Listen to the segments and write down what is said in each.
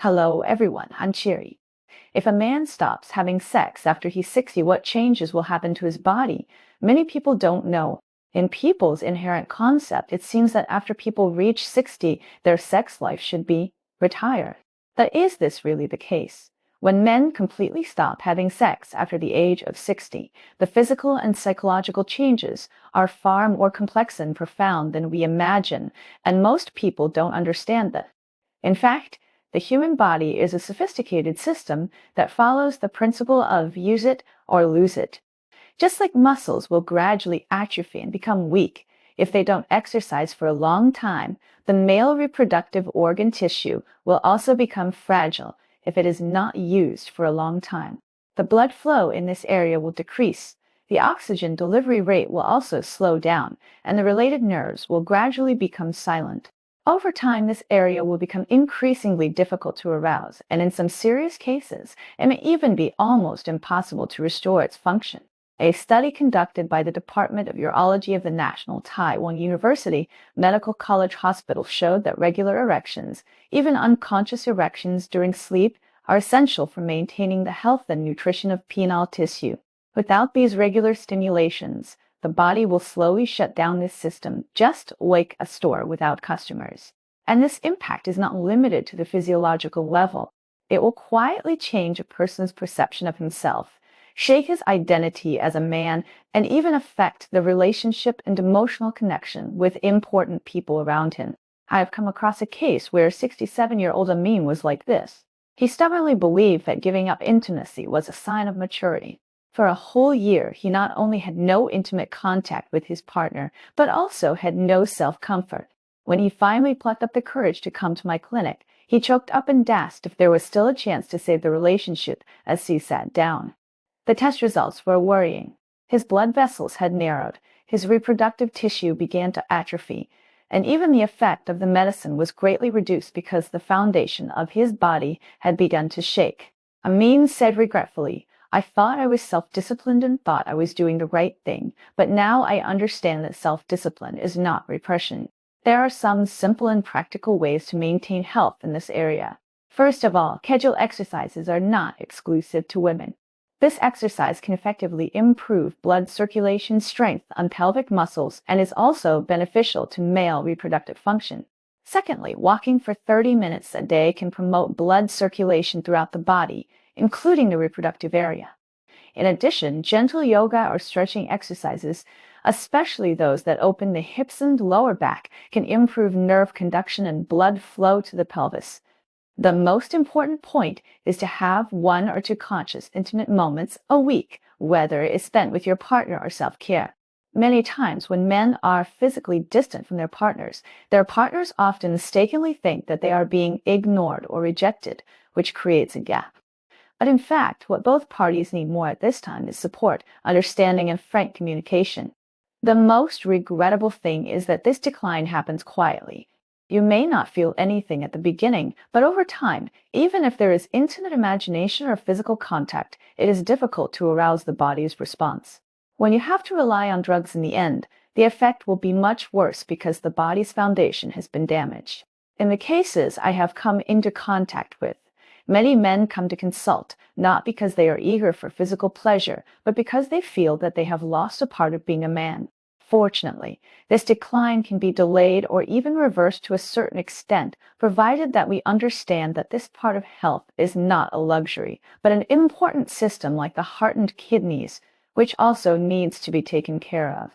Hello, everyone. I'm Cherry. If a man stops having sex after he's 60, what changes will happen to his body? Many people don't know. In people's inherent concept, it seems that after people reach 60, their sex life should be retired. But is this really the case? When men completely stop having sex after the age of 60, the physical and psychological changes are far more complex and profound than we imagine, and most people don't understand that. In fact, the human body is a sophisticated system that follows the principle of use it or lose it. Just like muscles will gradually atrophy and become weak if they don't exercise for a long time, the male reproductive organ tissue will also become fragile if it is not used for a long time. The blood flow in this area will decrease. The oxygen delivery rate will also slow down, and the related nerves will gradually become silent. Over time, this area will become increasingly difficult to arouse, and in some serious cases, it may even be almost impossible to restore its function. A study conducted by the Department of Urology of the National Taiwan University Medical College Hospital showed that regular erections, even unconscious erections during sleep, are essential for maintaining the health and nutrition of penile tissue. Without these regular stimulations, the body will slowly shut down this system, just like a store without customers. And this impact is not limited to the physiological level. It will quietly change a person's perception of himself, shake his identity as a man, and even affect the relationship and emotional connection with important people around him. I have come across a case where a 67-year-old Amin was like this. He stubbornly believed that giving up intimacy was a sign of maturity. For a whole year, he not only had no intimate contact with his partner, but also had no self-comfort. When he finally plucked up the courage to come to my clinic, he choked up and asked if there was still a chance to save the relationship as he sat down. The test results were worrying. His blood vessels had narrowed, his reproductive tissue began to atrophy, and even the effect of the medicine was greatly reduced because the foundation of his body had begun to shake. Amin said regretfully, "I thought I was self-disciplined and thought I was doing the right thing, but now I understand that self-discipline is not repression." There are some simple and practical ways to maintain health in this area. First of all, casual exercises are not exclusive to women. This exercise can effectively improve blood circulation strength on pelvic muscles and is also beneficial to male reproductive function. Secondly, walking for 30 minutes a day can promote blood circulation throughout the body, including the reproductive area. In addition, gentle yoga or stretching exercises, especially those that open the hips and lower back, can improve nerve conduction and blood flow to the pelvis. The most important point is to have 1 or 2 conscious, intimate moments a week, whether it is spent with your partner or self-care. Many times when men are physically distant from their partners often mistakenly think that they are being ignored or rejected, which creates a gap. But in fact, what both parties need more at this time is support, understanding, and frank communication. The most regrettable thing is that this decline happens quietly. You may not feel anything at the beginning, but over time, even if there is intimate imagination or physical contact, it is difficult to arouse the body's response. When you have to rely on drugs in the end, the effect will be much worse because the body's foundation has been damaged. In the cases I have come into contact with, many men come to consult, not because they are eager for physical pleasure, but because they feel that they have lost a part of being a man. Fortunately, this decline can be delayed or even reversed to a certain extent, provided that we understand that this part of health is not a luxury, but an important system like the heart and kidneys, which also needs to be taken care of.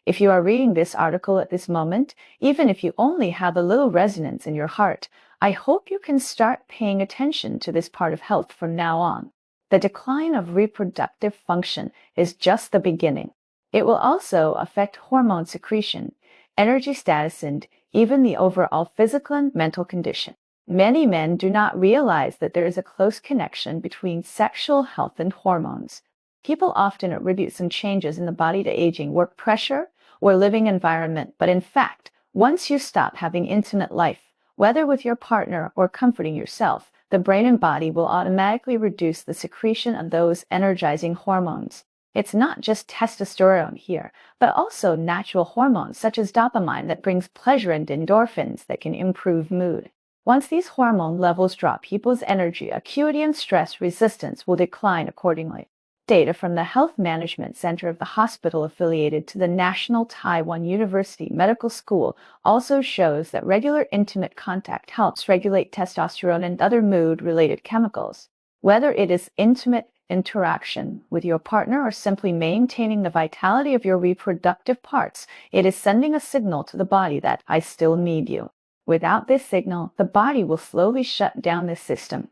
If you are reading this article at this moment, even if you only have a little resonance in your heart, I hope you can start paying attention to this part of health from now on. The decline of reproductive function is just the beginning. It will also affect hormone secretion, energy status, and even the overall physical and mental condition. Many men do not realize that there is a close connection between sexual health and hormones. People often attribute some changes in the body to aging, work pressure, or living environment, but in fact, once you stop having intimate life, whether with your partner or comforting yourself, the brain and body will automatically reduce the secretion of those energizing hormones. It's not just testosterone here, but also natural hormones such as dopamine that brings pleasure and endorphins that can improve mood. Once these hormone levels drop, people's energy, acuity, and stress resistance will decline accordingly. Data from the Health Management Center of the hospital affiliated to the National Taiwan University Medical School also shows that regular intimate contact helps regulate testosterone and other mood-related chemicals. Whether it is intimate interaction with your partner or simply maintaining the vitality of your reproductive parts, it is sending a signal to the body that I still need you. Without this signal, the body will slowly shut down this system.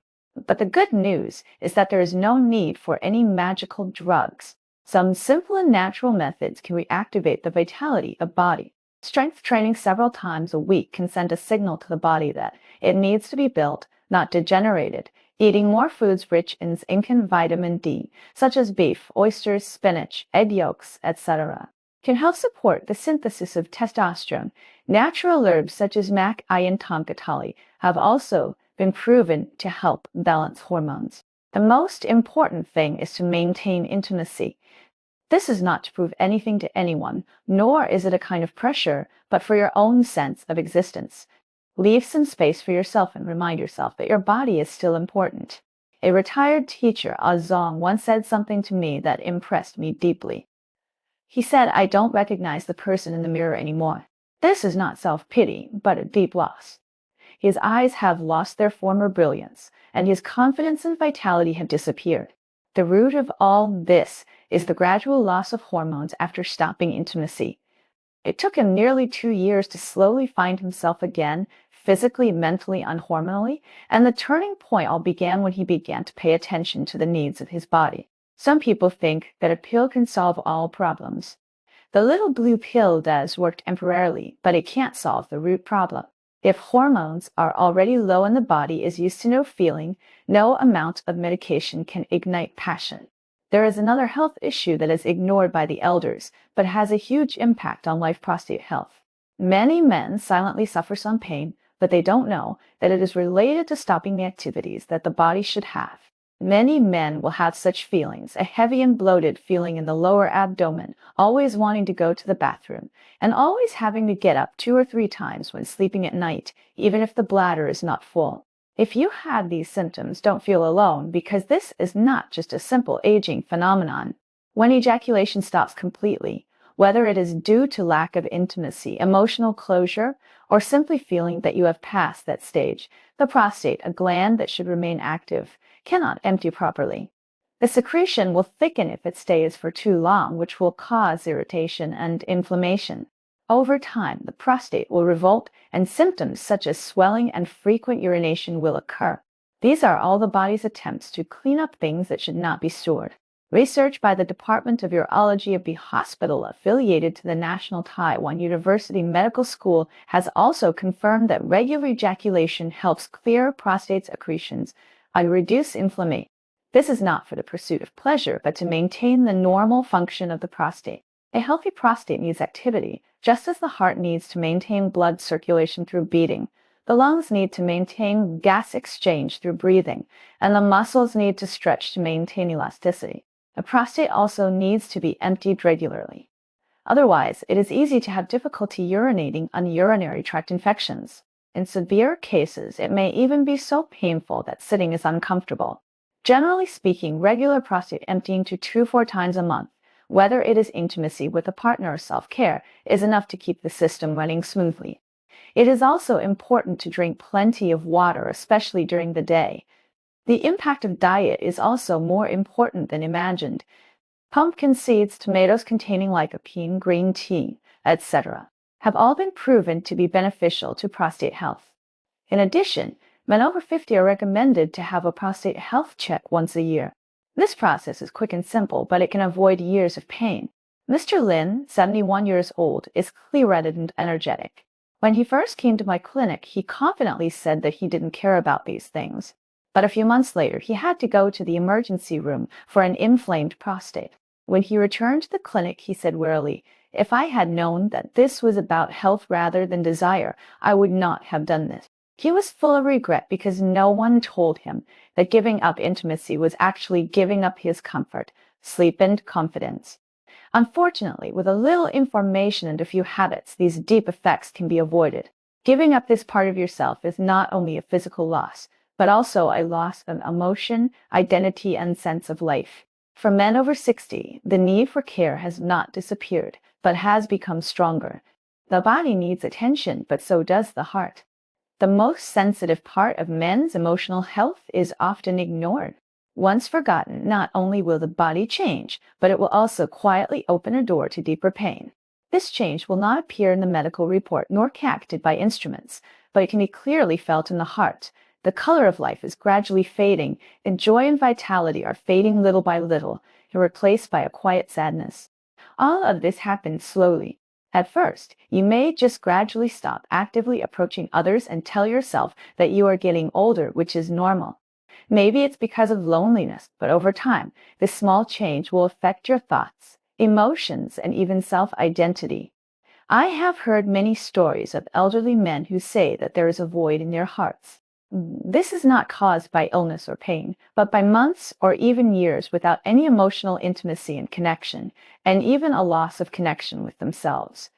But the good news is that there is no need for any magical drugs. Some simple and natural methods can reactivate the vitality of body. Strength training several times a week can send a signal to the body that it needs to be built, not degenerated. Eating more foods rich in zinc and vitamin D, such as beef, oysters, spinach, egg yolks, etc., can help support the synthesis of testosterone. Natural herbs such as mac and tonkatali have also been proven to help balance hormones. The most important thing is to maintain intimacy. This is not to prove anything to anyone, nor is it a kind of pressure, but for your own sense of existence. Leave some space for yourself and remind yourself that your body is still important. A retired teacher, Zong, once said something to me that impressed me deeply. He said, I don't recognize the person in the mirror anymore. This is not self-pity, but a deep loss. His eyes have lost their former brilliance, and his confidence and vitality have disappeared. The root of all this is the gradual loss of hormones after stopping intimacy. It took him nearly 2 years to slowly find himself again, physically, mentally, and hormonally, and the turning point all began when he began to pay attention to the needs of his body. Some people think that a pill can solve all problems. The little blue pill does work temporarily, but it can't solve the root problem. If hormones are already low and the body is used to no feeling, no amount of medication can ignite passion. There is another health issue that is ignored by the elders, but has a huge impact on life: prostate health. Many men silently suffer some pain, but they don't know that it is related to stopping the activities that the body should have. Many men will have such feelings, a heavy and bloated feeling in the lower abdomen, always wanting to go to the bathroom, and always having to get up 2 or 3 times when sleeping at night, even if the bladder is not full. If you have these symptoms, don't feel alone, because this is not just a simple aging phenomenon. When ejaculation stops completely, whether it is due to lack of intimacy, emotional closure, or simply feeling that you have passed that stage, the prostate, a gland that should remain active, cannot empty properly. The secretion will thicken if it stays for too long, which will cause irritation and inflammation. Over time, the prostate will revolt, and symptoms such as swelling and frequent urination will occur. These are all the body's attempts to clean up things that should not be stored. Research by the Department of Urology of the hospital affiliated to the National Taiwan University Medical School has also confirmed that regular ejaculation helps clear prostate secretions and reduce inflammation. This is not for the pursuit of pleasure, but to maintain the normal function of the prostate. A healthy prostate needs activity, just as the heart needs to maintain blood circulation through beating. The lungs need to maintain gas exchange through breathing, and the muscles need to stretch to maintain elasticity. The prostate also needs to be emptied regularly. Otherwise, it is easy to have difficulty urinating and urinary tract infections. In severe cases, it may even be so painful that sitting is uncomfortable. Generally speaking, regular prostate emptying to 2-4 times a month, whether it is intimacy with a partner or self-care, is enough to keep the system running smoothly. It is also important to drink plenty of water, especially during the day. The impact of diet is also more important than imagined. Pumpkin seeds, tomatoes containing lycopene, green tea, etc., have all been proven to be beneficial to prostate health. In addition, men over 50 are recommended to have a prostate health check once a year. This process is quick and simple, but it can avoid years of pain. Mr. Lin, 71 years old, is clear-headed and energetic. When he first came to my clinic, he confidently said that he didn't care about these things. But a few months later, he had to go to the emergency room for an inflamed prostate. When he returned to the clinic, he said wearily, "If I had known that this was about health rather than desire, I would not have done this." He was full of regret because no one told him that giving up intimacy was actually giving up his comfort, sleep, and confidence. Unfortunately, with a little information and a few habits, these deep effects can be avoided. Giving up this part of yourself is not only a physical loss, but also a loss of emotion, identity, and sense of life. For men over 60, the need for care has not disappeared, but has become stronger. The body needs attention, but so does the heart. The most sensitive part of men's emotional health is often ignored. Once forgotten, not only will the body change, but it will also quietly open a door to deeper pain. This change will not appear in the medical report nor captured by instruments, but it can be clearly felt in the heart. The color of life is gradually fading, and joy and vitality are fading little by little, and replaced by a quiet sadness. All of this happens slowly. At first, you may just gradually stop actively approaching others and tell yourself that you are getting older, which is normal. Maybe it's because of loneliness, but over time, this small change will affect your thoughts, emotions, and even self-identity. I have heard many stories of elderly men who say that there is a void in their hearts. This is not caused by illness or pain, but by months or even years without any emotional intimacy and connection, and even a loss of connection with themselves.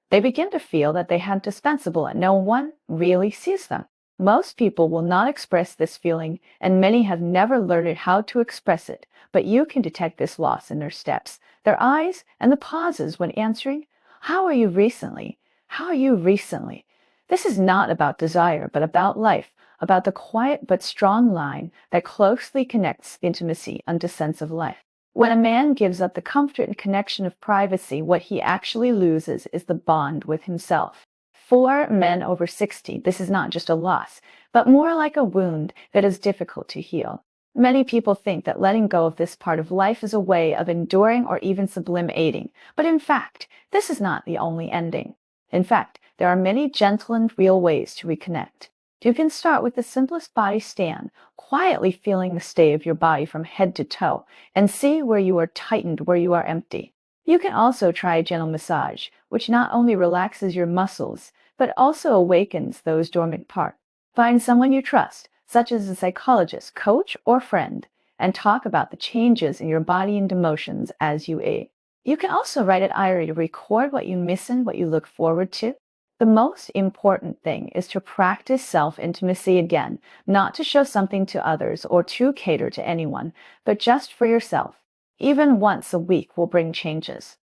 They begin to feel that they are indispensable and no one really sees them. Most people will not express this feeling, and many have never learned how to express it, but you can detect this loss in their steps, their eyes, and the pauses when answering, "How are you recently? How are you recently?" This is not about desire, but about life, about the quiet but strong line that closely connects intimacy and the sense of life. When a man gives up the comfort and connection of privacy, what he actually loses is the bond with himself. For men over 60, this is not just a loss, but more like a wound that is difficult to heal. Many people think that letting go of this part of life is a way of enduring or even sublimating, but in fact, this is not the only ending. In fact, there are many gentle and real ways to reconnect. You can start with the simplest body scan, quietly feeling the state of your body from head to toe, and see where you are tightened, where you are empty. You can also try a gentle massage, which not only relaxes your muscles, but also awakens those dormant parts. Find someone you trust, such as a psychologist, coach, or friend, and talk about the changes in your body and emotions as you age. You can also write an diary to record what you miss and what you look forward to. The most important thing is to practice self-intimacy again, not to show something to others or to cater to anyone, but just for yourself. Even once a week will bring changes.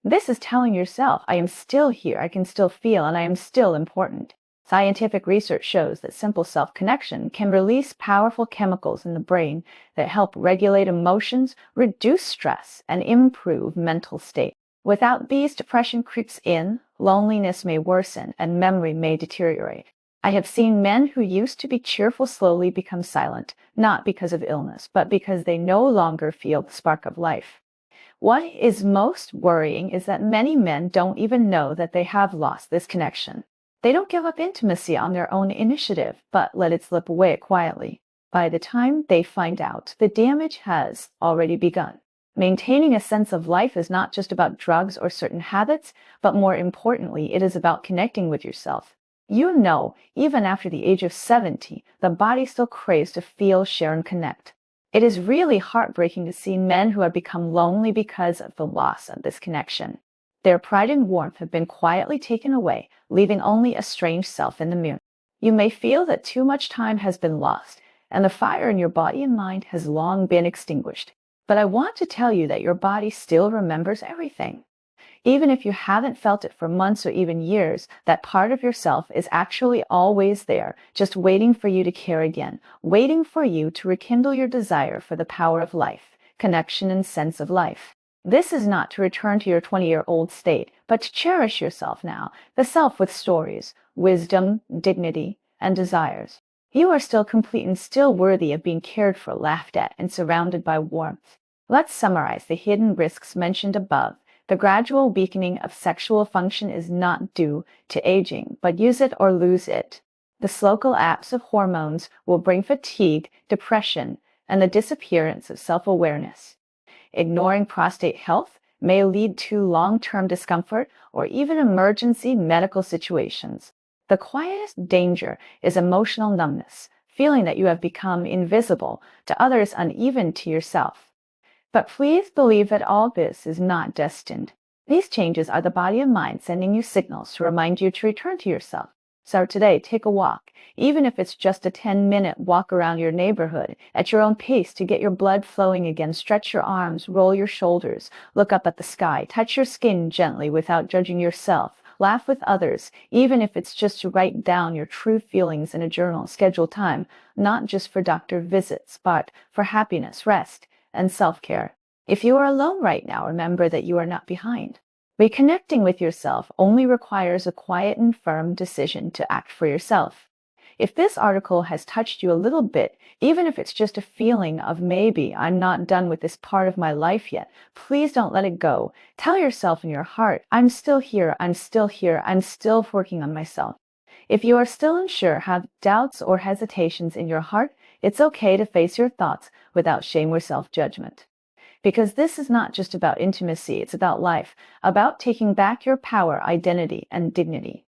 This is telling yourself, I am still here, I can still feel, and I am still important. Scientific research shows that simple self-connection can release powerful chemicals in the brain that help regulate emotions, reduce stress, and improve mental state. Without these, depression creeps in, loneliness may worsen, and memory may deteriorate. I have seen men who used to be cheerful slowly become silent, not because of illness, but because they no longer feel the spark of life. What is most worrying is that many men don't even know that they have lost this connection. They don't give up intimacy on their own initiative, but let it slip away quietly. By the time they find out, the damage has already begun. Maintaining a sense of life is not just about drugs or certain habits, but more importantly, it is about connecting with yourself. You know, even after the age of 70, the body still craves to feel, share, and connect. It is really heartbreaking to see men who have become lonely because of the loss of this connection. Their pride and warmth have been quietly taken away, leaving only a strange self in the mirror. You may feel that too much time has been lost, and the fire in your body and mind has long been extinguished. But I want to tell you that your body still remembers everything. Even if you haven't felt it for months or even years, that part of yourself is actually always there, just waiting for you to care again, waiting for you to rekindle your desire for the power of life, connection, and sense of life. This is not to return to your 20-year-old state, but to cherish yourself now, the self with stories, wisdom, dignity, and desires. You are still complete and still worthy of being cared for, laughed at, and surrounded by warmth. Let's summarize the hidden risks mentioned above. The gradual weakening of sexual function is not due to aging, but use it or lose it. The slow collapse of hormones will bring fatigue, depression, and the disappearance of self-awareness. Ignoring prostate health may lead to long-term discomfort or even emergency medical situations. The quietest danger is emotional numbness, feeling that you have become invisible to others and even to yourself. But please believe that all this is not destined. These changes are the body and mind sending you signals to remind you to return to yourself. Start today, take a walk, even if it's just a 10-minute walk around your neighborhood at your own pace to get your blood flowing again. Stretch your arms, roll your shoulders, look up at the sky, touch your skin gently without judging yourself. Laugh with others, even if it's just to write down your true feelings in a journal. Schedule time, not just for doctor visits, but for happiness, rest, and self-care. If you are alone right now, remember that you are not behind. Reconnecting with yourself only requires a quiet and firm decision to act for yourself. If this article has touched you a little bit, even if it's just a feeling of maybe I'm not done with this part of my life yet, please don't let it go. Tell yourself in your heart, I'm still here, I'm still here, I'm still working on myself. If you are still unsure, have doubts or hesitations in your heart, it's okay to face your thoughts without shame or self-judgment. Because this is not just about intimacy, it's about life, about taking back your power, identity, and dignity.